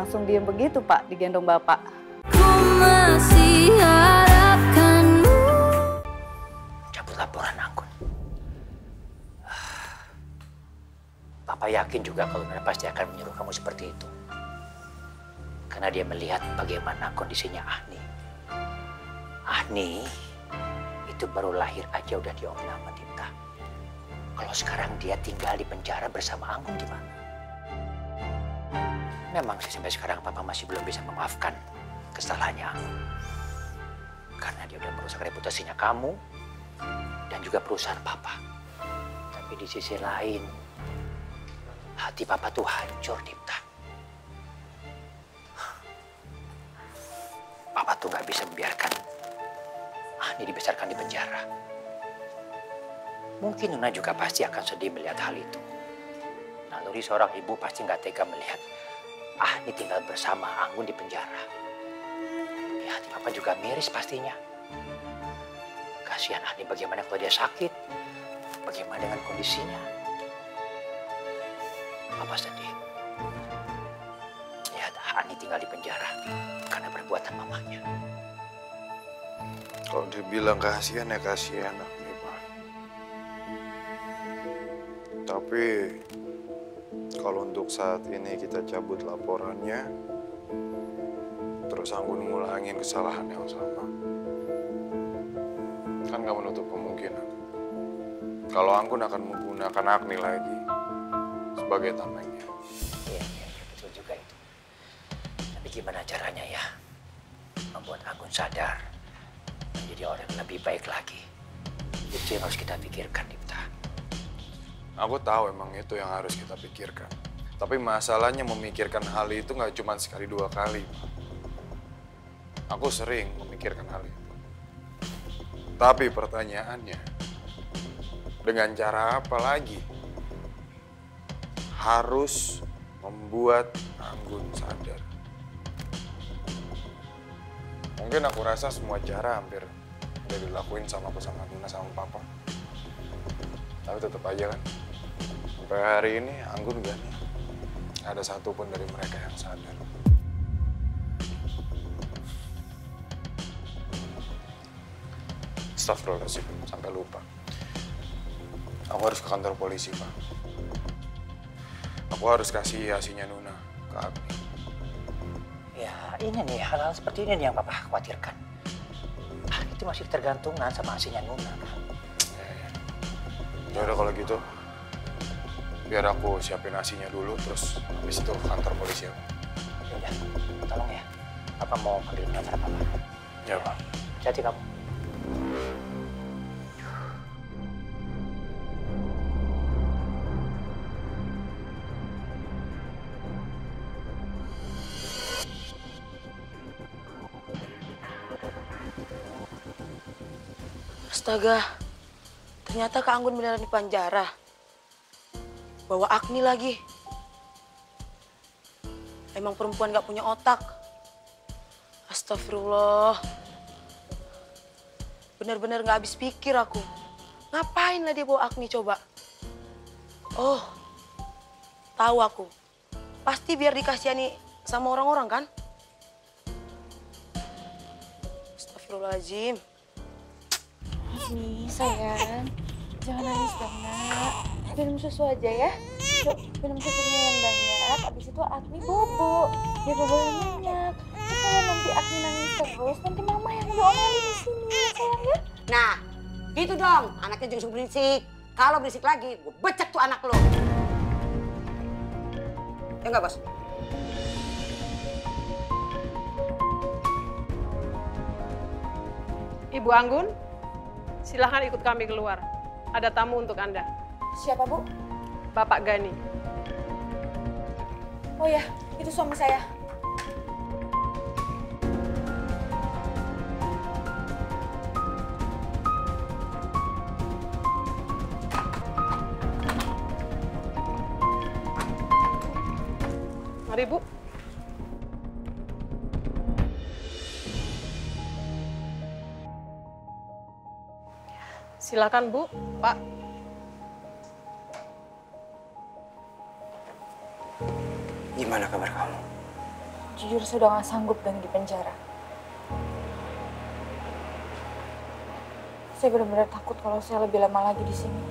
langsung diem begitu, Pak, digendong Bapak? Ku masih harapkanmu. Cabut laporan, Anggun. Papa yakin juga kalau Nona pasti akan menyuruh kamu seperti itu. Karena dia melihat bagaimana kondisinya Ahni. Ahni itu baru lahir aja udah diomel sama Dipta. Kalau sekarang dia tinggal di penjara bersama Anggun gimana? Memang sih sampai sekarang Papa masih belum bisa memaafkan kesalahannya Anggun. Karena dia udah merusak reputasinya kamu dan juga perusahaan Papa. Tapi di sisi lain, hati Papa tuh hancur, Dipta. Papa tuh gak bisa membiarkan Ahni dibesarkan di penjara. Mungkin Nona juga pasti akan sedih melihat hal itu. Naluri seorang ibu pasti gak tega melihat Ahni tinggal bersama Anggun di penjara. Ya, hati Papa juga miris pastinya. Kasihan Ahni bagaimana kalau dia sakit. Bagaimana dengan kondisinya. Papa sedih. Lihat Ahni tinggal di penjara karena perbuatan mamanya. Kalau dibilang kasihan ya kasihan Agni, Pak. Tapi kalau untuk saat ini kita cabut laporannya, terus Anggun ngulangin kesalahan yang sama, kan gak menutup kemungkinan kalau Anggun akan menggunakan Agni lagi sebagai tamengnya. Iya, betul juga itu. Tapi gimana caranya ya membuat Anggun sadar menjadi orang yang lebih baik lagi? Itu yang harus kita pikirkan, Dipta. Aku tahu emang itu yang harus kita pikirkan. Tapi masalahnya memikirkan hal itu nggak cuma sekali dua kali, Pak. Aku sering memikirkan hal itu. Tapi pertanyaannya, dengan cara apa lagi harus membuat Anggun sadar? Mungkin aku rasa semua cara hampir udah dilakuin sama aku, sama Nuna, sama Papa. Tapi tetap aja kan, sampai hari ini Anggun gak nih ada satupun dari mereka yang sadar. Astagfirullahaladzim, sampai lupa. Aku harus ke kantor polisi, Pak. Aku harus kasih asinya Nuna ke Agni. Ya, ini nih, hal-hal seperti ini nih yang Papa khawatirkan. Itu masih tergantungan sama hasilnya Nuna, kan? Ya udah kalau gitu, biar aku siapin asinya dulu, terus habis itu ke kantor polisi ya, Pak. Ya udah, tolong ya. Papa mau panggil pengacara Papa. Ya, Pak. Hati kamu. Astaga, ternyata Kak Anggun beneran di penjara. Bawa Agni lagi. Emang perempuan gak punya otak. Astagfirullah. Bener-bener gak habis pikir aku. Ngapain lah dia bawa Agni coba? Oh, tahu aku. Pasti biar dikasihani sama orang-orang kan? Astagfirullahaladzim. Agni, sayang, jangan nangis dong, Nak. Minum susu aja ya. Yuk, minum susunya yang banyak. Abis itu Agni bobo. Dia gak boleh nyenyak. Kalau nanti Agni nangis terus, nanti Mama yang diomelin di sini, sayang ya. Nah, gitu dong. Anaknya jangan suka berisik. Kalau berisik lagi, gue becek tuh anak lo. Ya enggak, Bos? Ibu Anggun, silahkan ikut kami keluar. Ada tamu untuk Anda. Siapa, Bu? Bapak Gani. Oh ya, itu suami saya. Mari, Bu. Silakan, Bu. Pak. Gimana kabar kamu? jujur sudah gak sanggup dan di penjara. Saya benar-benar takut kalau saya lebih lama lagi di sini.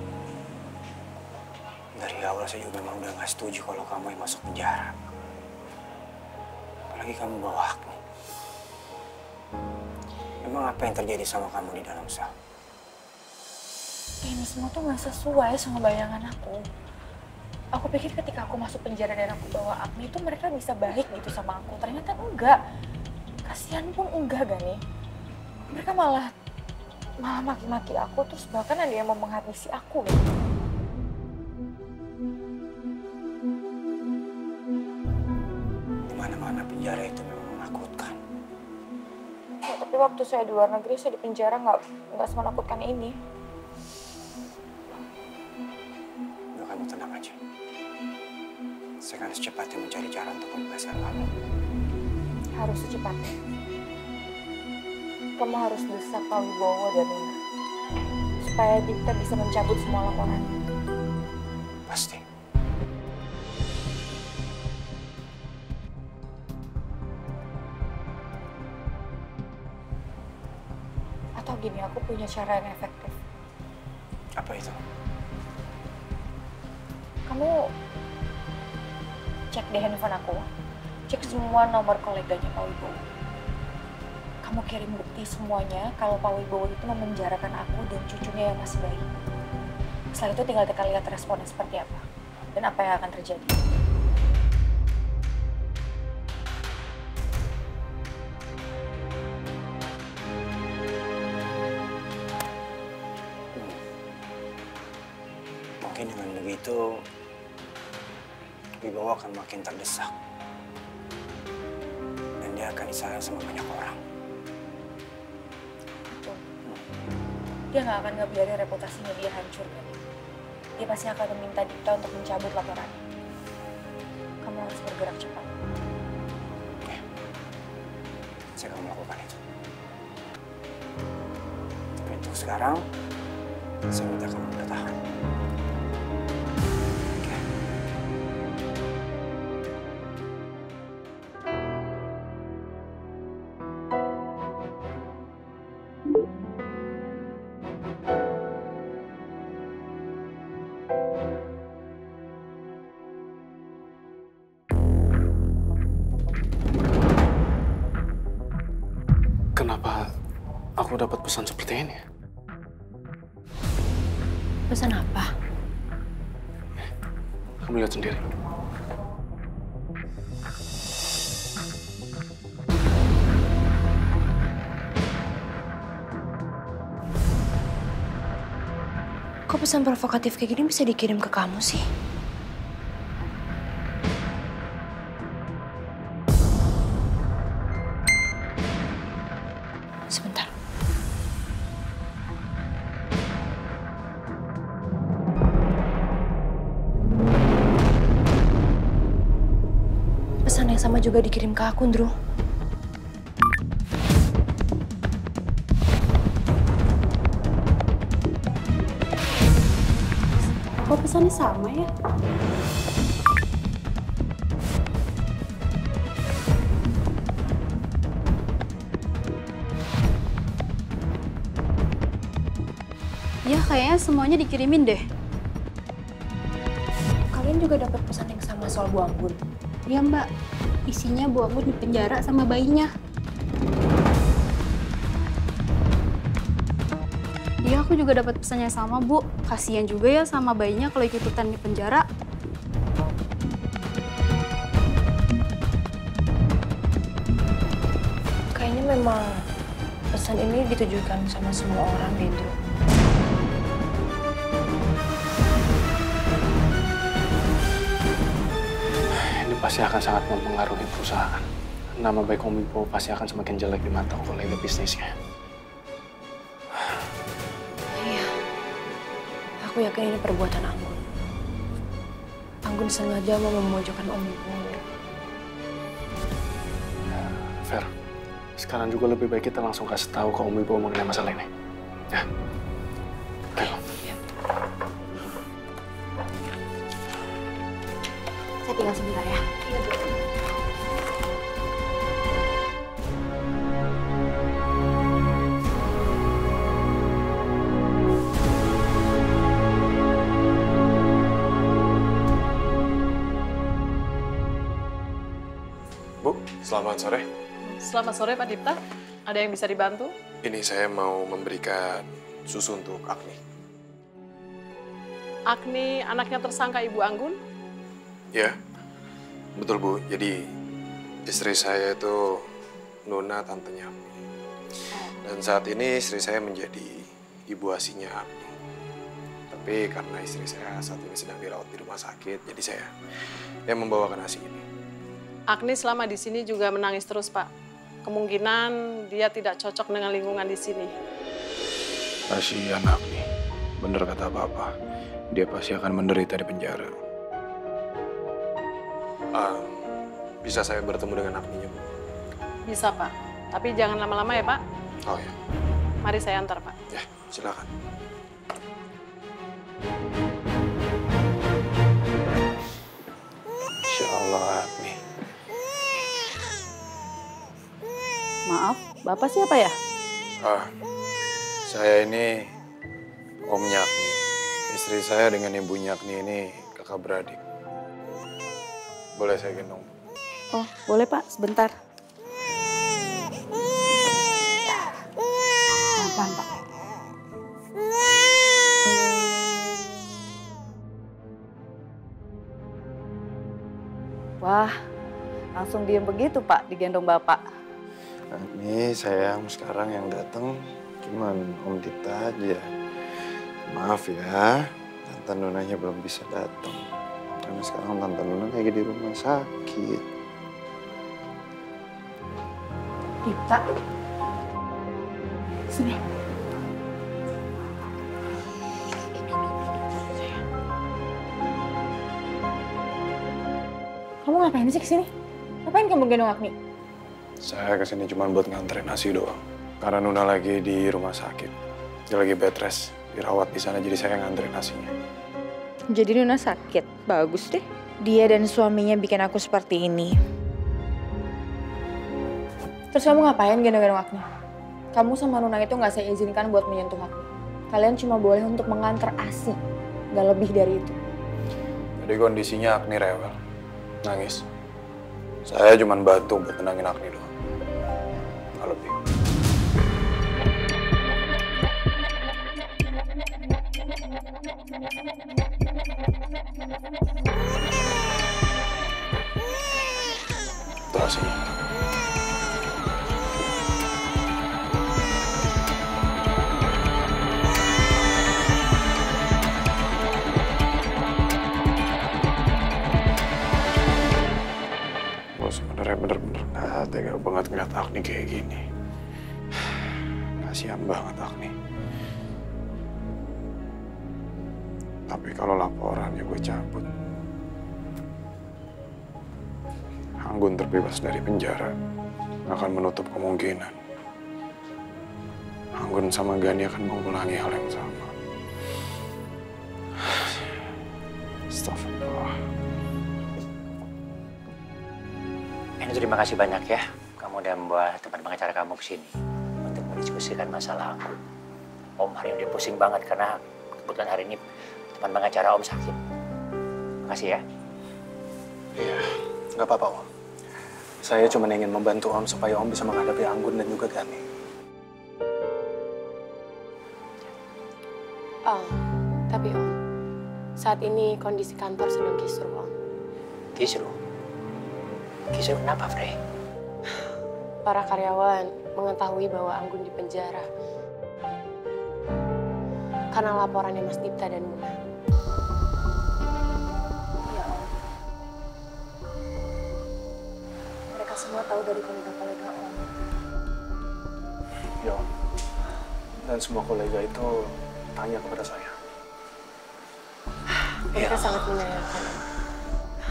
Dari awal saya juga memang udah gak setuju kalau kamu yang masuk penjara. Apalagi kamu bawa Agni. Emang apa yang terjadi sama kamu di dalam sel? Ini semua tuh gak sesuai sama bayangan aku. Aku pikir ketika aku masuk penjara dan aku bawa Agni itu mereka bisa baik gitu sama aku. Ternyata enggak. Kasihan pun enggak Gani. Mereka malah maki-maki aku, terus bahkan ada yang mau menghabisi aku gitu. Di mana-mana penjara itu memang menakutkan. Ya, tapi waktu saya di luar negeri, saya di penjara nggak semenakutkan ini. Udah, kamu tenang aja. Saya akan secepatnya mencari cara untuk membebaskan kamu. Harus secepatnya. Kamu harus desak Pak Wibowo dan Nina. Supaya kita bisa mencabut semua laporan. Pasti. Atau gini, aku punya cara yang efektif. Apa itu? Kamu cek di handphone aku. Cek semua nomor koleganya Pak Wibowo. Kamu kirim bukti semuanya kalau Pak Wibowo itu memenjarakan aku dan cucunya yang masih bayi. Setelah itu tinggal kita lihat responnya seperti apa. Dan apa yang akan terjadi. Mungkin dengan begitu, Wibowo akan makin terdesak. Dan dia akan disayang sama banyak orang. Dia nggak akan ngebiarin reputasinya dia hancur kan. Dia pasti akan meminta Dita untuk mencabut laporannya. Kamu harus bergerak cepat. Oke. Saya akan melakukan itu. Tapi untuk sekarang, saya minta kamu bertahan. Oke. Kenapa aku dapat pesan seperti ini? Pesan apa? Kamu lihat sendiri. Kok pesan provokatif kayak gini bisa dikirim ke kamu sih? Sebentar. Pesan yang sama juga dikirim ke aku, Ndro. Kok pesannya sama ya? Ya, kayaknya semuanya dikirimin deh. Kalian juga dapat pesan yang sama soal Bu Anggun? Iya, Mbak. Isinya Bu Anggun di penjara sama bayinya. Iya, aku juga dapat pesannya sama, Bu. Kasian juga ya sama bayinya kalau ikut-ikutan di penjara. Kayaknya memang pesan ini ditujukan sama semua orang deh, Ndro. Ini pasti akan sangat mempengaruhi perusahaan. Nama baik Om Wibowo pasti akan semakin jelek di mata kolega bisnisnya. Iya. Aku yakin ini perbuatan Anggun. Anggun sengaja mau memojokkan Om Wibowo. Fer, sekarang juga lebih baik kita langsung kasih tahu ke Om Wibowo mengenai masalah ini. Ya. Ayo. Saya tinggal sebentar ya. Iya, Bu. Selamat sore. Selamat sore Pak Dipta. Ada yang bisa dibantu? Ini saya mau memberikan susu untuk Agni. Agni anaknya tersangka Ibu Anggun? Ya, betul Bu. Jadi istri saya itu Nona, tantenya Agni. Dan saat ini istri saya menjadi ibu asinya Agni. Tapi karena istri saya saat ini sedang dirawat di rumah sakit, jadi saya yang membawakan asi ini. Agni selama di sini juga menangis terus, Pak. Kemungkinan dia tidak cocok dengan lingkungan di sini. Kasihan Agni. Bener kata Bapak. Dia pasti akan menderita di penjara. Bisa saya bertemu dengan Agninya, Bu? Bisa, Pak. Tapi jangan lama-lama ya, Pak. Oh ya. Mari saya antar, Pak. Ya, silakan. Insya Allah, Agni. Maaf, Bapak siapa ya? Saya ini omnya Agni. Istri saya dengan ibunya Agni ini kakak beradik. Boleh saya gendong? Oh, boleh Pak, sebentar. Pelan-pelan, Pak. Wah, langsung diem begitu Pak, digendong Bapak. Agni, sayang, sekarang yang datang cuman Om Dipta aja. Maaf ya, Tante Nonanya belum bisa datang. Karena sekarang Tante Nona lagi di rumah sakit. Dipta. Sini. Kamu ngapain sih kesini? Ngapain kamu gendong Agni? Saya kesini cuma buat nganterin nasi doang. Karena Nona lagi di rumah sakit. Dia lagi bed rest, dirawat di sana, jadi saya nganterin nasinya. Jadi Nuna sakit? Bagus deh. Dia dan suaminya bikin aku seperti ini. Terus kamu ngapain gendong-gendong Agni? Kamu sama Nuna itu nggak saya izinkan buat menyentuh Agni. Kalian cuma boleh untuk mengantar ASI. Nggak lebih dari itu. Jadi kondisinya Agni rewel. Nangis. Saya cuma bantu buat tenangin Agni doang. Nggak lebih. Terus sih. Sebenarnya bener-bener nggak tega banget ngeliat Agni kayak gini. Kasihan banget Agni. Tapi kalau laporannya gue cabut, Anggun terbebas dari penjara, akan menutup kemungkinan Anggun sama Gani akan mengulangi hal yang sama. Astagfirullah. Terima kasih banyak ya. Kamu udah membawa teman pengacara kamu ke sini untuk mendiskusikan masalah aku. Om hari ini udah pusing banget karena kebetulan hari ini teman pengacara Om sakit. Makasih ya. Iya, nggak apa-apa Om. Saya cuma ingin membantu Om supaya Om bisa menghadapi Anggun dan juga Gani. Tapi Om, saat ini kondisi kantor sedang kisruh Om. Kisruh? Kisruh kenapa, Frey? Para karyawan mengetahui bahwa Anggun di penjara karena laporannya Mas Dipta dan Nuna. Ya Om. Mereka semua tahu dari kolega-kolega Om. Ya Om. Dan semua kolega itu tanya kepada saya. Mereka sangat menyayangkan.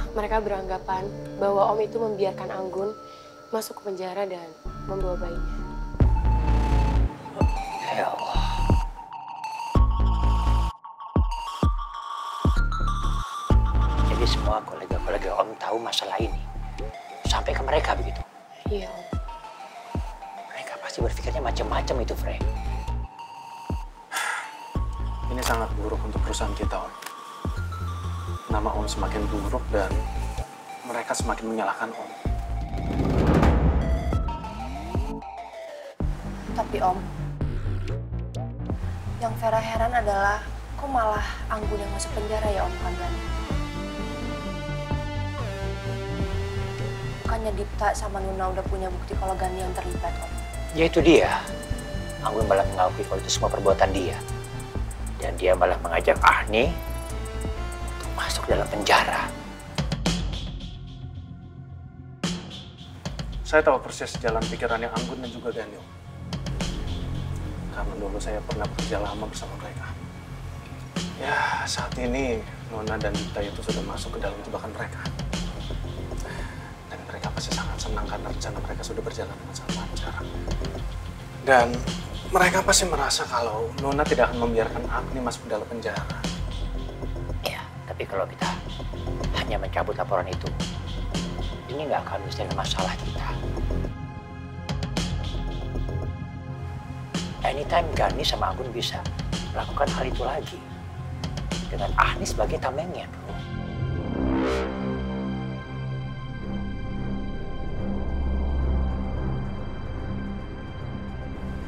Mereka beranggapan bahwa Om itu membiarkan Anggun masuk ke penjara dan membawa bayinya. Ya Allah. Jadi semua kolega-kolega Om tahu masalah ini. Sampai ke mereka begitu? Iya Om. Mereka pasti berpikirnya macam-macam itu, Frey. Ini sangat buruk untuk perusahaan kita Om. Nama Om semakin buruk dan mereka semakin menyalahkan Om. Tapi Om, yang Vera heran adalah kok malah Anggun yang masuk penjara ya Om, bukan Gani? Bukannya Dipta sama Nuna udah punya bukti kalau Gani yang terlibat Om? Ya itu dia. Anggun malah mengakui kalau itu semua perbuatan dia. Dan dia malah mengajak Ahni untuk masuk dalam penjara. Saya tahu persis jalan pikirannya Anggun dan juga Gani, Om. Karena dulu saya pernah bekerja lama bersama mereka. Ya, saat ini Nona dan Dipta itu sudah masuk ke dalam jebakan mereka. Dan mereka pasti sangat senang karena rencana mereka sudah berjalan dengan sangat lancar. Dan mereka pasti merasa kalau Nona tidak akan membiarkan Agni masuk ke dalam penjara. Ya, tapi kalau kita hanya mencabut laporan itu, ini nggak akan menyelesaikan masalah kita. Anytime Gani sama Anggun bisa melakukan hal itu lagi. Dengan Ahni sebagai tamengnya, bro.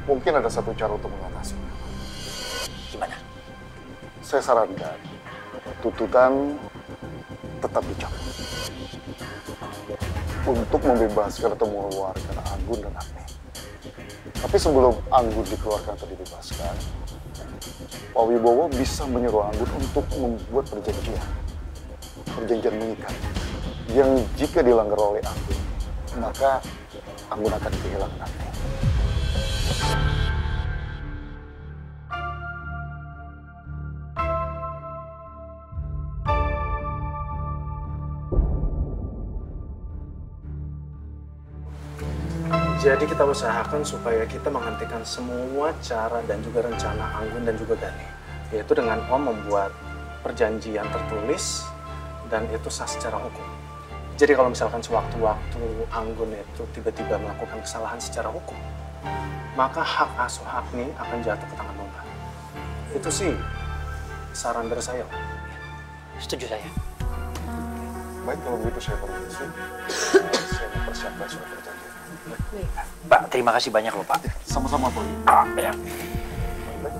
Mungkin ada satu cara untuk mengatasinya. Gimana? Saya sarankan tuntutan tetap dicabut untuk membebaskan atau mengeluarkan Anggun dan Agni. Tapi sebelum Anggun dikeluarkan atau dibebaskan, Pak Wibowo bisa menyuruh Anggun untuk membuat perjanjian mengikat, yang jika dilanggar oleh Anggun, maka Anggun akan kehilangan Agni. Jadi kita usahakan supaya kita menghentikan semua cara dan juga rencana Anggun dan juga Gani. Yaitu dengan Om membuat perjanjian tertulis dan itu sah secara hukum. Jadi kalau misalkan sewaktu-waktu Anggun itu tiba-tiba melakukan kesalahan secara hukum, maka hak asuh Agni akan jatuh ke tangan Nona. Itu sih saran dari saya. Setuju saya. Baik, kalau begitu saya permisi. Saya mempersiapkan surat perjanjian. Pak, terima kasih banyak loh, Pak. Sama-sama, Pak. Ya.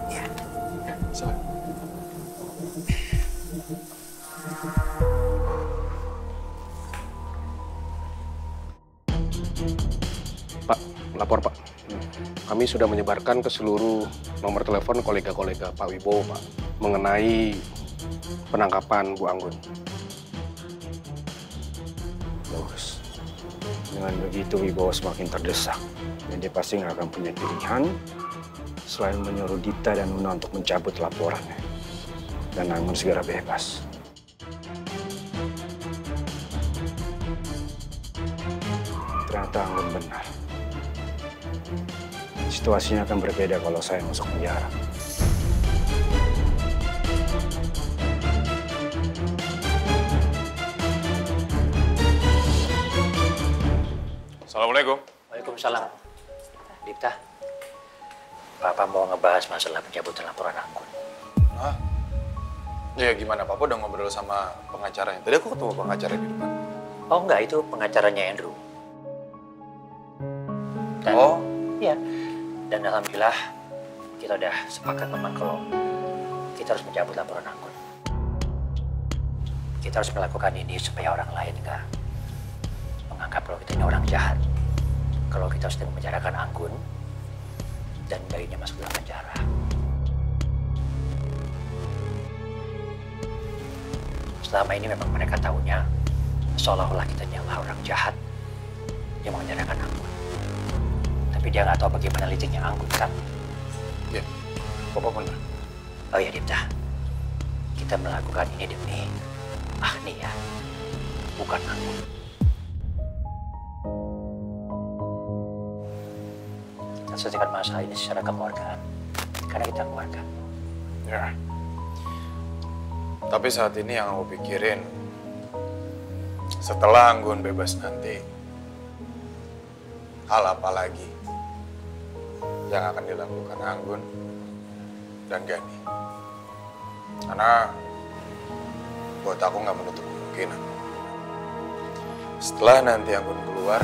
Ya. Silakan. Pak, lapor Pak. Kami sudah menyebarkan ke seluruh nomor telepon kolega-kolega Pak Wibowo, Pak, mengenai penangkapan Bu Anggun. Bagus. Dengan begitu Wibowo semakin terdesak. Dan dia pasti nggak akan punya pilihan selain menyuruh Dipta dan Nuna untuk mencabut laporannya. Dan Anggun segera bebas. Ternyata Anggun benar. Situasinya akan berbeda kalau saya masuk penjara. Assalamualaikum. Waalaikumsalam. Dipta, Papa mau ngebahas masalah pencabutan laporan Anggun. Hah? Ya gimana, Papa udah ngobrol sama pengacaranya. Tadi aku ketemu pengacara di depan. Oh enggak, itu pengacaranya Andrew. Dan, iya. Dan alhamdulillah kita udah sepakat teman kalau kita harus mencabut laporan Anggun. Kita harus melakukan ini supaya orang lain nggak menganggap kalau kita ini orang jahat. Kalau kita sedang memenjarakan Anggun dan bayinya masuk dalam penjara. Selama ini memang mereka tahunya seolah-olah kita adalah orang jahat yang memenjarakan Anggun. Tapi dia nggak tahu bagaimana licinnya Anggun, kan? Iya, Papa benar. Oh iya, Dipta. Kita melakukan ini demi Agni ya, bukan Anggun. Kita selesaikan masalah ini secara kekeluargaan, karena kita keluarga. Ya. Tapi saat ini yang aku pikirin, setelah Anggun bebas nanti, hal apa lagi yang akan dilakukan Anggun dan Gani? Karena buat aku nggak menutup kemungkinan. Setelah nanti Anggun keluar,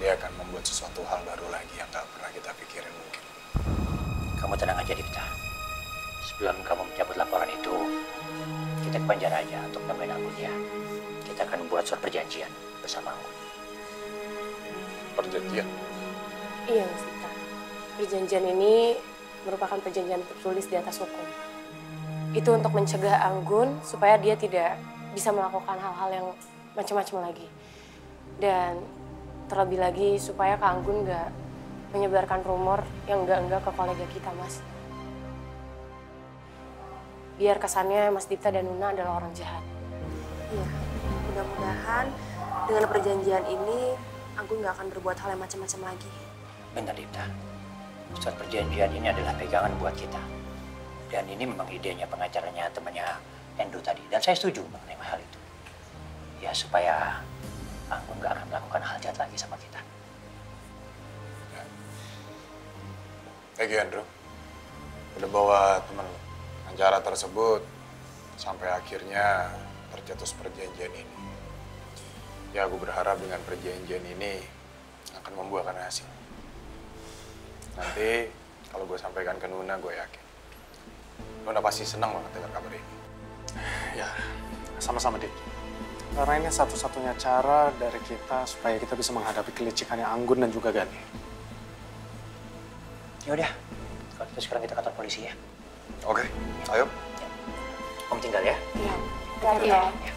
dia akan membuat sesuatu hal baru lagi yang nggak pernah kita pikirin mungkin. Kamu tenang aja, Dipta. Sebelum kamu mencabut laporan itu, kita ke penjara aja untuk nemuin Anggun ya. Kita akan membuat surat perjanjian bersama Anggun. Perjanjian? Iya, Mas Dipta. Perjanjian ini merupakan perjanjian tertulis di atas hukum. Itu untuk mencegah Anggun supaya dia tidak bisa melakukan hal-hal yang macam-macam lagi. Dan terlebih lagi supaya Kak Anggun nggak menyebarkan rumor yang enggak ke kolega kita, Mas. Biar kesannya Mas Dipta dan Nuna adalah orang jahat. Iya, mudah-mudahan dengan perjanjian ini Anggun nggak akan berbuat hal yang macam-macam lagi. Benar, Dipta. Surat perjanjian ini adalah pegangan buat kita. Dan ini memang idenya pengacaranya temannya Endo tadi. Dan saya setuju mengenai hal itu. Ya, supaya Anggun nggak akan melakukan hal jahat lagi sama kita. Thank you, Andrew. Udah bawa temen penjara tersebut sampai akhirnya tercetus perjanjian ini. Ya, aku berharap dengan perjanjian ini akan membuahkan hasil. Nanti kalau gue sampaikan ke Nuna, gue yakin Nuna pasti senang banget dengar kabar ini. Ya, sama-sama, Dit. Karena ini satu-satunya cara dari kita supaya kita bisa menghadapi kelicikannya Anggun dan juga Gani. Yaudah, kalau gitu sekarang kita ke kantor polisi ya. Oke, ayo. Om tinggal ya. Iya. Iya. Ya.